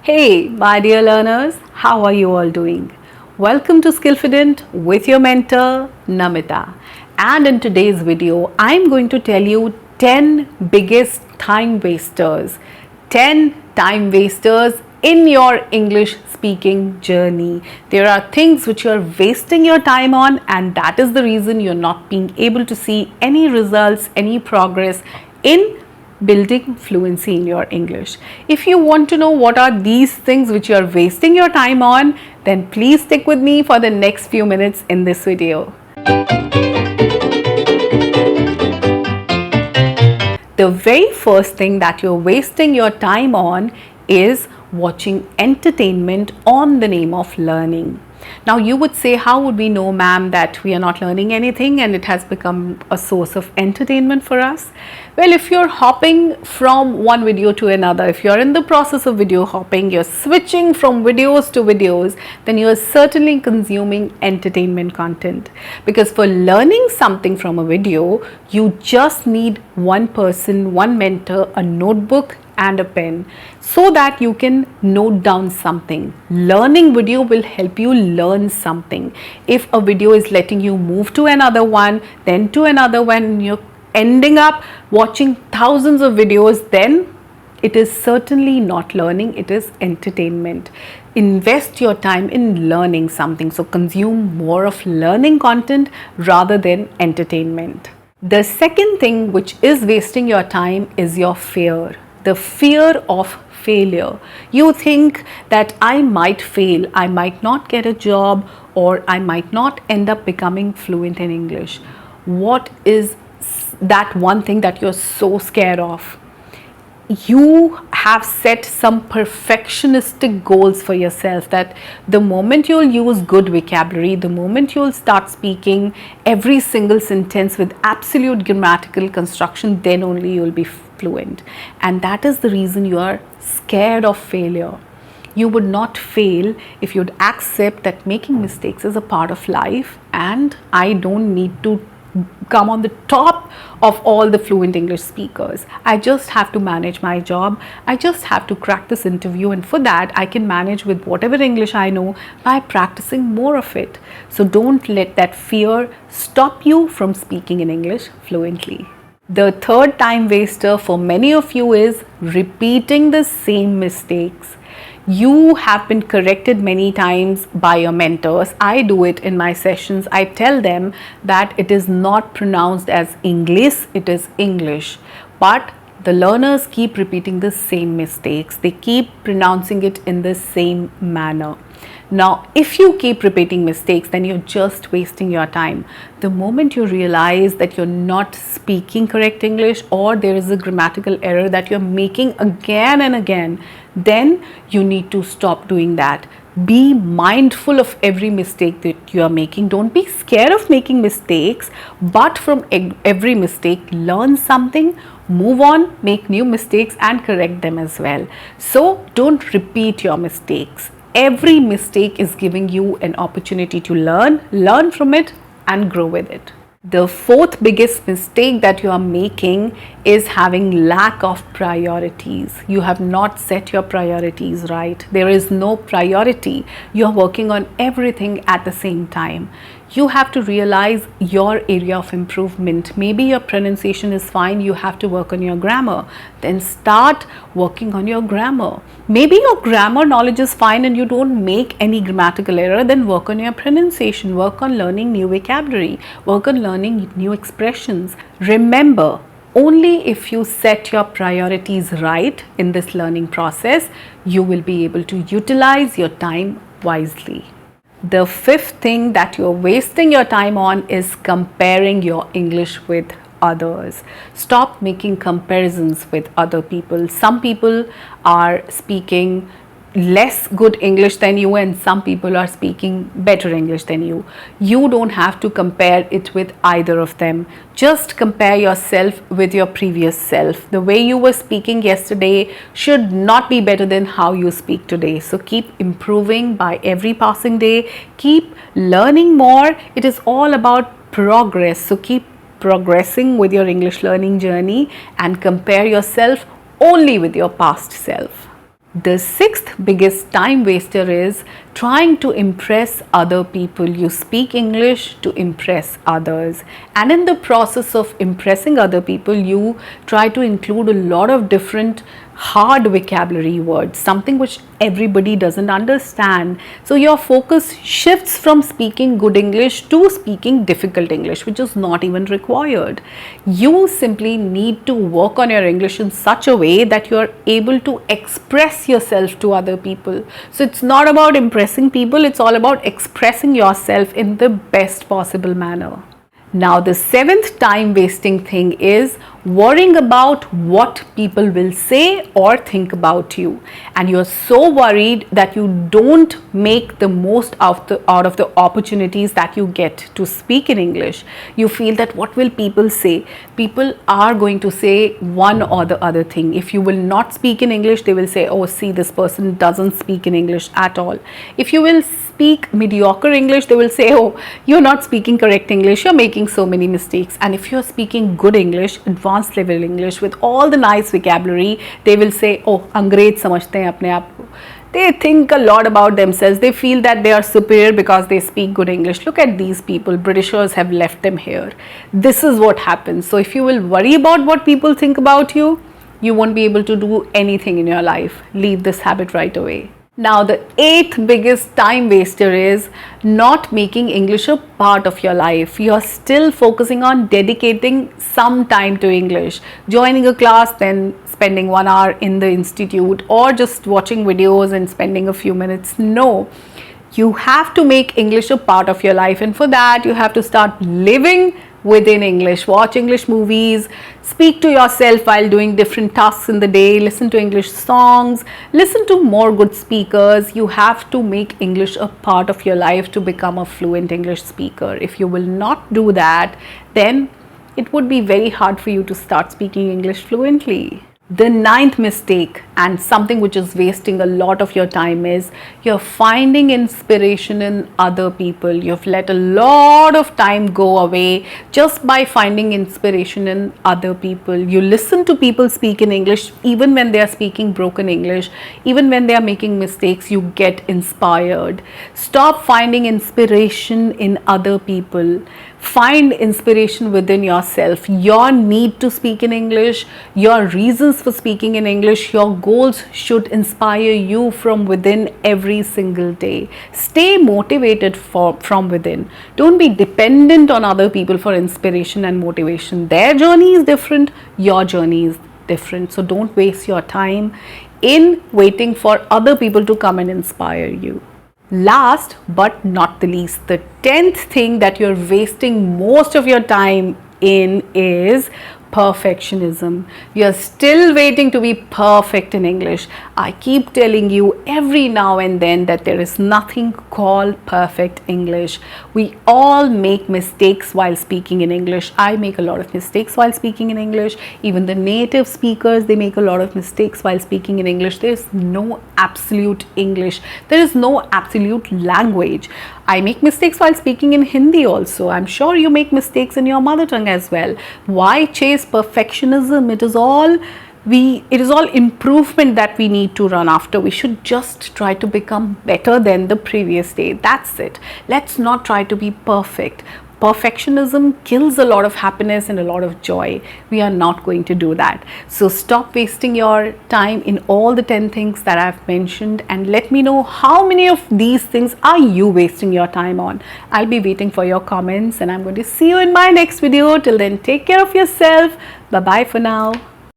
Hey, my dear learners, how are you all doing? Welcome to Skillfident with your mentor, Namita. And in today's video, I'm going to tell you 10 biggest time wasters. 10 time wasters in your English speaking journey. There are things which you're wasting your time on, and that is the reason you're not being able to see any results, any progress in building fluency in your English. If you want to know what are these things which you are wasting your time on, then please stick with me for the next few minutes in this video. The very first thing that you're wasting your time on is watching entertainment on the name of learning. Now you would say, how would we know, ma'am, that we are not learning anything and it has become a source of entertainment for us? Well, if you're hopping from one video to another, if you're in the process of video hopping, you're switching from videos to videos, then you are certainly consuming entertainment content. Because for learning something from a video, you just need one person, one mentor, a notebook and a pen so that you can note down something. Learning video will help you learn something. If a video is letting you move to another one, then to another one, you're ending up watching thousands of videos, then it is certainly not learning, it is entertainment. Invest your time in learning something. So consume more of learning content rather than entertainment. The second thing which is wasting your time is your fear. The fear of failure. You think that I might fail, I might not get a job, or I might not end up becoming fluent in English. What is that one thing that you're so scared of? You have set some perfectionistic goals for yourself that the moment you'll use good vocabulary, the moment you'll start speaking every single sentence with absolute grammatical construction, then only you'll be fluent. And that is the reason you are scared of failure. You would not fail if you'd accept that making mistakes is a part of life, and I don't need to come on the top of all the fluent English speakers. I just have to manage my job. I just have to crack this interview, and for that I can manage with whatever English I know by practicing more of it. So don't let that fear stop you from speaking in English fluently. The third time waster for many of you is repeating the same mistakes. You have been corrected many times by your mentors. I do it in my sessions. I tell them that it is not pronounced as English, it is English. But the learners keep repeating the same mistakes. They keep pronouncing it in the same manner. Now, if you keep repeating mistakes, then you're just wasting your time. The moment you realize that you're not speaking correct English, or there is a grammatical error that you're making again and again, then you need to stop doing that. Be mindful of every mistake that you are making. Don't be scared of making mistakes, but from every mistake, learn something, move on, make new mistakes and correct them as well. So don't repeat your mistakes. Every mistake is giving you an opportunity to learn from it and grow with it. The fourth biggest mistake that you are making is having lack of priorities. You have not set your priorities right. There is no priority. You are working on everything at the same time. You have to realize your area of improvement. Maybe your pronunciation is fine, you have to work on your grammar. Then start working on your grammar. Maybe your grammar knowledge is fine and you don't make any grammatical error, then work on your pronunciation, work on learning new vocabulary, work on learning new expressions. Remember, only if you set your priorities right in this learning process, you will be able to utilize your time wisely. The fifth thing that you're wasting your time on is comparing your English with others. Stop making comparisons with other people. Some people are speaking less good English than you, and some people are speaking better English than you. You don't have to compare it with either of them. Just compare yourself with your previous self. The way you were speaking yesterday should not be better than how you speak today. So keep improving by every passing day. Keep learning more. It is all about progress. So keep progressing with your English learning journey and compare yourself only with your past self. The sixth biggest time waster is trying to impress other people. You speak English to impress others, and in the process of impressing other people, you try to include a lot of different hard vocabulary words, something which everybody doesn't understand. So your focus shifts from speaking good English to speaking difficult English, which is not even required. You simply need to work on your English in such a way that you are able to express yourself to other people. So it's not about impressing people, it's all about expressing yourself in the best possible manner. Now, the seventh time wasting thing is worrying about what people will say or think about you, and you're so worried that you don't make the most out of the opportunities that you get to speak in English. You feel that what will people say? People are going to say one or the other thing. If you will not speak in English, they will say, oh, see, this person doesn't speak in English at all. If you will speak mediocre English, they will say, oh, you're not speaking correct English, you're making so many mistakes. And if you're speaking good English, advanced level English with all the nice vocabulary, they will say, oh, अंग्रेज समझते हैं अपने आप को. They think a lot about themselves. They feel that they are superior because they speak good English. Look at these people. Britishers have left them here. This is what happens. So if you will worry about what people think about you, you won't be able to do anything in your life. Leave this habit right away. Now, the eighth biggest time waster is not making English a part of your life. You're still focusing on dedicating some time to English, joining a class, then spending 1 hour in the institute, or just watching videos and spending a few minutes. No, you have to make English a part of your life, and for that you have to start living within English. Watch English movies, speak to yourself while doing different tasks in the day, listen to English songs, listen to more good speakers. You have to make English a part of your life to become a fluent English speaker. If you will not do that, then it would be very hard for you to start speaking English fluently. The ninth mistake, and something which is wasting a lot of your time, is you're finding inspiration in other people. You've let a lot of time go away just by finding inspiration in other people. You listen to people speak in English, even when they are speaking broken English, even when they are making mistakes, you get inspired. Stop finding inspiration in other people. Find inspiration within yourself. Your need to speak in English, your reasons for speaking in English, your goals should inspire you from within every single day. Stay motivated from within. Don't be dependent on other people for inspiration and motivation. Their journey is different, your journey is different. So don't waste your time in waiting for other people to come and inspire you. Last but not the least, the 10th thing that you're wasting most of your time in is perfectionism. You're still waiting to be perfect in English. I keep telling you every now and then that there is nothing called perfect English. We all make mistakes while speaking in English. I make a lot of mistakes while speaking in English. Even the native speakers, they make a lot of mistakes while speaking in English. There is no absolute English. There is no absolute language. I make mistakes while speaking in Hindi also. I'm sure you make mistakes in your mother tongue as well. Why chase perfectionism? It is all improvement that we need to run after. We should just try to become better than the previous day. That's it. Let's not try to be perfect. Perfectionism kills a lot of happiness and a lot of joy. We are not going to do that. So stop wasting your time in all the 10 things that I've mentioned, and let me know how many of these things are you wasting your time on. I'll be waiting for your comments, and I'm going to see you in my next video. Till then, take care of yourself. Bye bye for now.